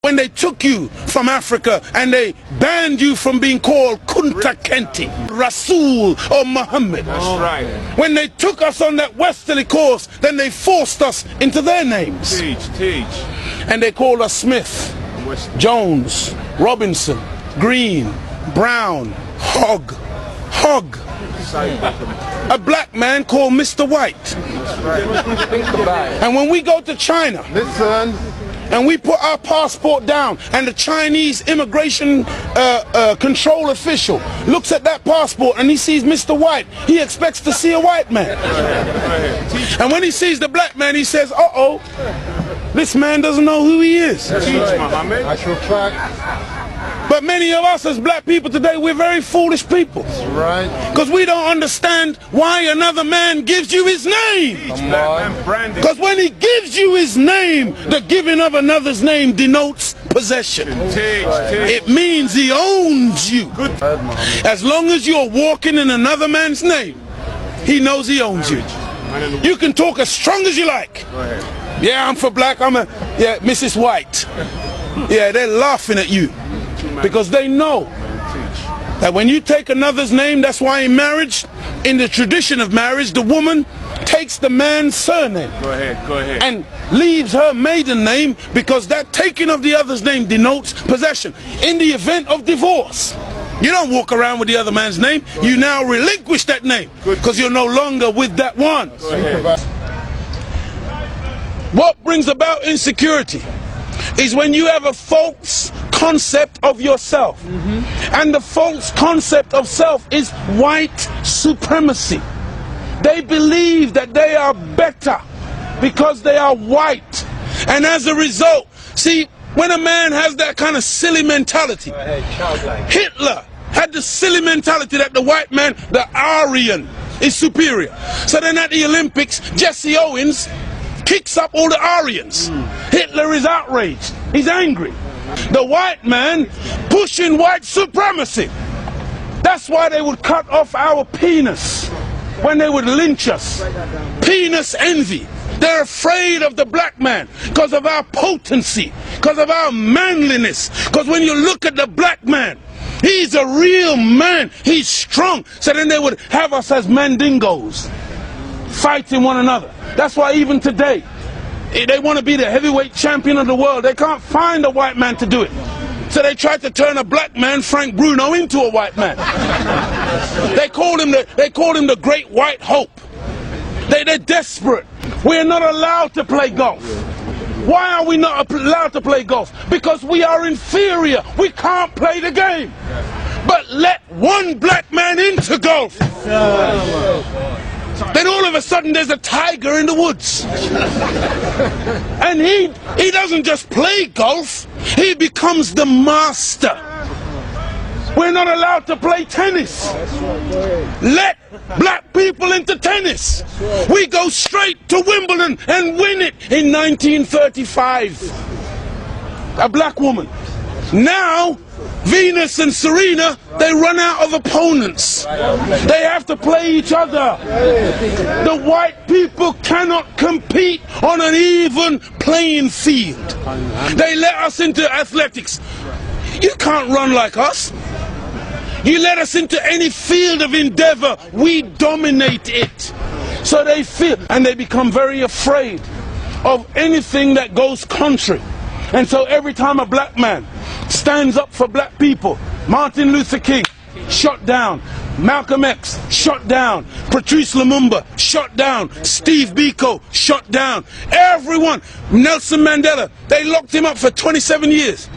when they took you from Africa and they banned you from being called Kunta Kinte, Rasul or Muhammad. That's right. When they took us on that westerly course, then they forced us into their names. Teach. And they called us Smith, Jones, Robinson, Green, Brown, Hogg. A black man called Mr. White. That's right. And when we go to China, Listen. and we put our passport down, and the Chinese immigration control official looks at that passport and he sees Mr. White, he expects to see a white man. And when he sees the black man, he says, uh-oh, this man doesn't know who he is. Teach, Muhammad. Actual fact. But many of us as black people today, we're very foolish people. Right. Because we don't understand why another man gives you his name. Because when he gives you his name, the giving of another's name denotes possession. It means he owns you. As long as you're walking in another man's name, he knows he owns you. You can talk as strong as you like. Yeah, I'm for black, yeah, Mrs. White. Yeah, they're laughing at you. Because they know that when you take another's name, that's why in marriage, in the tradition of marriage, the woman takes the man's surname. Go ahead. And leaves her maiden name, because that taking of the other's name denotes possession. In the event of divorce, you don't walk around with the other man's name. You now relinquish that name because you're no longer with that one. What brings about insecurity is when you have a false concept of yourself. And the false concept of self is white supremacy. They believe that they are better because they are white. And as a result, see, when a man has that kind of silly mentality, Hitler had the silly mentality that the white man, the Aryan, is superior. So then at the Olympics, Jesse Owens kicks up all the Aryans. Hitler is outraged. He's angry. The white man pushing white supremacy. That's why they would cut off our penis when they would lynch us. Penis envy. They're afraid of the black man because of our potency, because of our manliness. Because when you look at the black man, he's a real man. He's strong. So then they would have us as mandingos, fighting one another. That's why even today, they want to be the heavyweight champion of the world. They can't find a white man to do it. So they tried to turn a black man, Frank Bruno, into a white man. They called him the Great White Hope. They're desperate. We're not allowed to play golf. Why are we not allowed to play golf? Because we are inferior. We can't play the game. But let one black man into golf. Then all of a sudden there's a tiger in the woods. And he doesn't just play golf, he becomes the master. We're not allowed to play tennis. Let black people into tennis. We go straight to Wimbledon and win it in 1935. A black woman. Now Venus and Serena, they run out of opponents. They have to play each other. The white people cannot compete on an even playing field. They let us into athletics. You can't run like us. You let us into any field of endeavor, we dominate it. So they feel, and they become very afraid of anything that goes contrary. And so every time a black man stands up for black people, Martin Luther King, shot down. Malcolm X, shot down. Patrice Lumumba, shot down. Steve Biko, shot down. Everyone, Nelson Mandela, they locked him up for 27 years.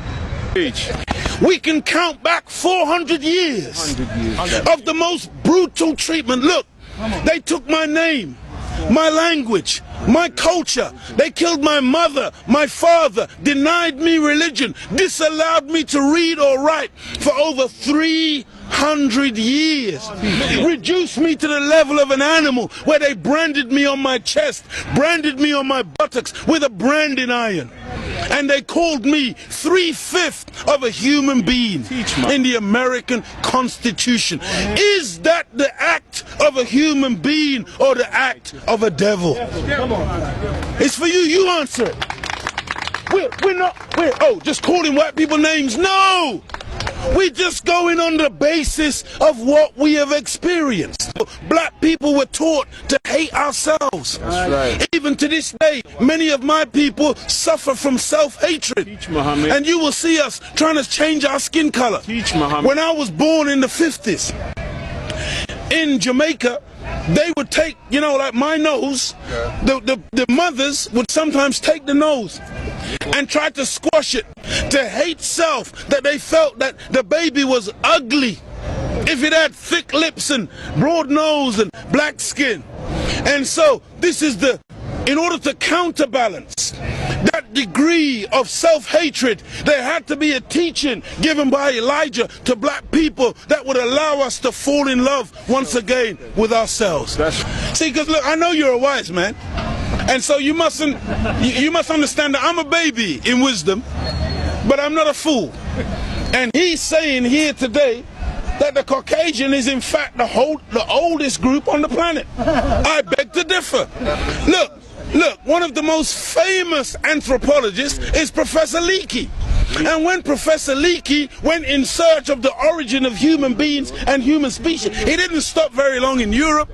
We can count back 400 years of the most brutal treatment. Look, they took my name, my language, my culture. They killed my mother, my father, denied me religion, disallowed me to read or write for over 300 years. Reduced me to the level of an animal where they branded me on my chest, branded me on my buttocks with a branding iron. And they called me 3/5 of a human being in the American Constitution. Is that the act of a human being or the act of a devil? It's for you, you answer it. we're just calling white people names. No! We're just going on the basis of what we have experienced. Black people were taught to hate ourselves. That's right. Even to this day, many of my people suffer from self-hatred. Teach, Muhammad. And you will see us trying to change our skin color. Teach, Muhammad. When I was born in the 50s, in Jamaica, they would take, you know, like my nose, the mothers would sometimes take the nose and try to squash it, to hate self, that they felt that the baby was ugly if it had thick lips and broad nose and black skin. And so this is in order to counterbalance that degree of self-hatred, there had to be a teaching given by Elijah to black people that would allow us to fall in love once again with ourselves. See, because look, I know you're a wise man, and so you must understand that I'm a baby in wisdom, but I'm not a fool. And he's saying here today that the Caucasian is in fact the oldest group on the planet. I beg to differ. Look, one of the most famous anthropologists is Professor Leakey. And when Professor Leakey went in search of the origin of human beings and human species, he didn't stop very long in Europe.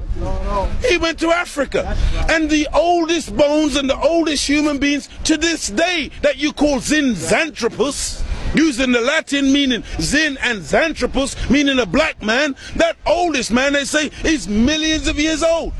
He went to Africa. And the oldest bones and the oldest human beings to this day that you call Zinjanthropus, using the Latin meaning Zin and Xanthropus, meaning a black man, that oldest man, they say, is millions of years old.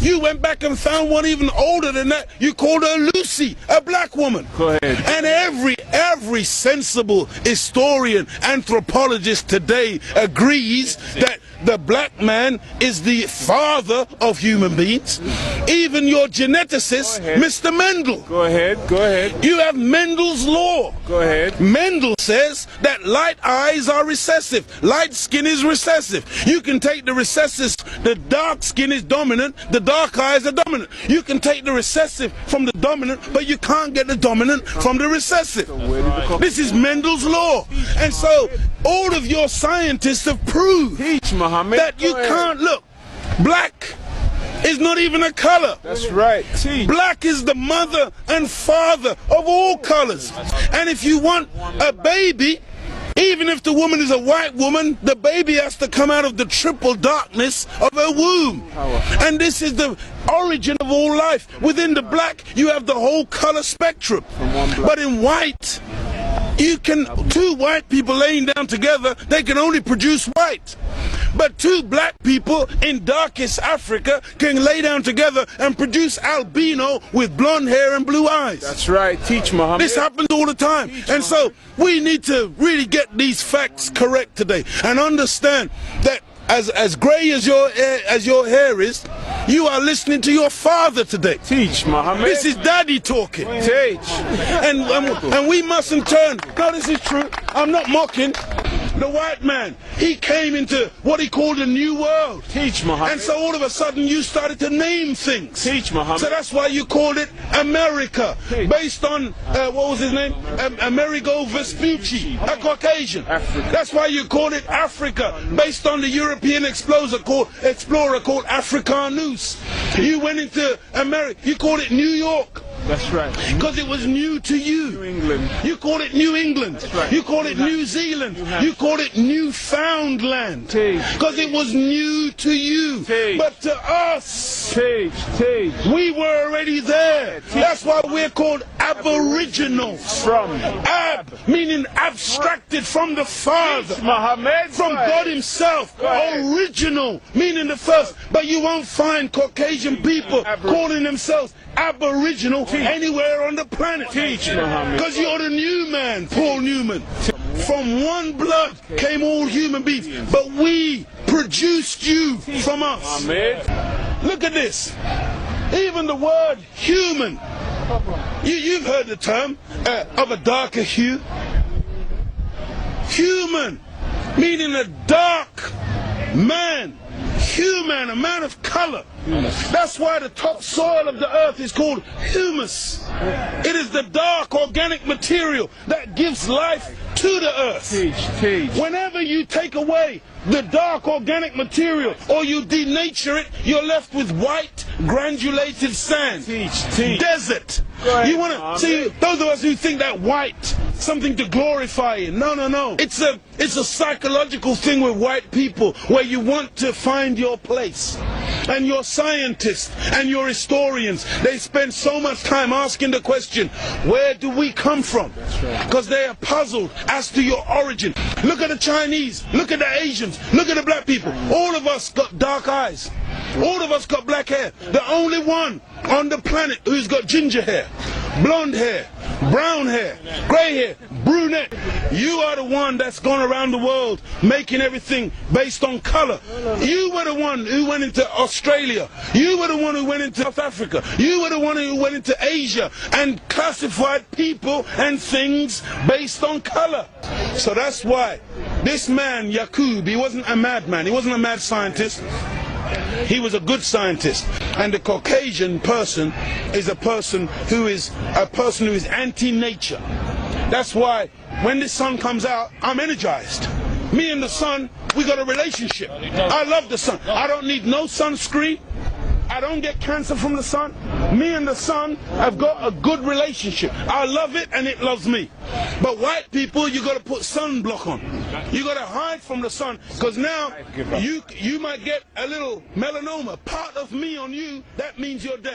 You went back and found one even older than that. You called her Lucy, a black woman. Go ahead. And every sensible historian, anthropologist today agrees that the black man is the father of human beings. Even your geneticist, Mr. Mendel. Go ahead. You have Mendel's law. Go ahead. Mendel says that light eyes are recessive, light skin is recessive. You can take the recessive, the dark skin is dominant, the dark eyes are dominant. You can take the recessive from the dominant, but you can't get the dominant from the recessive. This is Mendel's law. And so all of your scientists have proved that you can't look. Black is not even a color. That's right. Black is the mother and father of all colors. And if you want a baby, even if the woman is a white woman, the baby has to come out of the triple darkness of her womb. And this is the origin of all life. Within the black, you have the whole color spectrum. But in white, two white people laying down together, they can only produce white. But two black people in darkest Africa can lay down together and produce albino with blonde hair and blue eyes. That's right. Teach, Muhammad. This happens all the time. And so we need to really get these facts correct today and understand that as gray as your hair is, you are listening to your father today. Teach, Muhammad. This is daddy talking. Teach. And we mustn't turn. No, this is true. I'm not mocking. The white man, he came into what he called a new world. Teach, Muhammad. And so all of a sudden you started to name things. Teach, Muhammad. So that's why you called it America. Based on, what was his name? Amerigo Vespucci, a Caucasian. Africa. That's why you called it Africa. Based on the European explorer called Africanus. You went into America, you called it New York. That's right. Because it was new to you. New England. You call it New England. That's right. You call it New Zealand. You call it Newfoundland. Because it was new to you. But to us, we were already there. That's why we're called aboriginals. From ab, meaning abstracted from the Father. Muhammad. From God himself. Original, meaning the first. But you won't find Caucasian people calling themselves aboriginal anywhere on the planet. Because you're the new man, Paul Newman. From one blood came all human beings, but we produced you from us. Look at this. Even the word human, you've heard the term of a darker hue. Human, meaning a dark man. Human, a man of color. That's why the topsoil of the earth is called humus. It is the dark organic material that gives life to the earth. Whenever you take away the dark organic material or you denature it, you're left with white granulated sand. Teach. Desert. You want to see those of us who think that white something to glorify in. No. It's a psychological thing with white people where you want to find your place. And your scientists and your historians, they spend so much time asking the question, where do we come from? Because they are puzzled as to your origin. Look at the Chinese, look at the Asians, look at the black people. All of us got dark eyes. All of us got black hair. The only one on the planet who's got ginger hair, blonde hair, brown hair, grey hair, brunette. You are the one that's gone around the world making everything based on color. You were the one who went into Australia. You were the one who went into South Africa. You were the one who went into Asia and classified people and things based on color. So that's why this man, Yaqub, he wasn't a madman. He wasn't a mad scientist. He was a good scientist. And the Caucasian person is a person who is anti-nature. That's why when the sun comes out, I'm energized. Me and the sun, we got a relationship. I love the sun. I don't need no sunscreen. I don't get cancer from the sun. Me and the sun have got a good relationship. I love it and it loves me. But white people, you got to put sunblock on. You got to hide from the sun, because now you might get a little melanoma. Part of me on you, that means you're dead.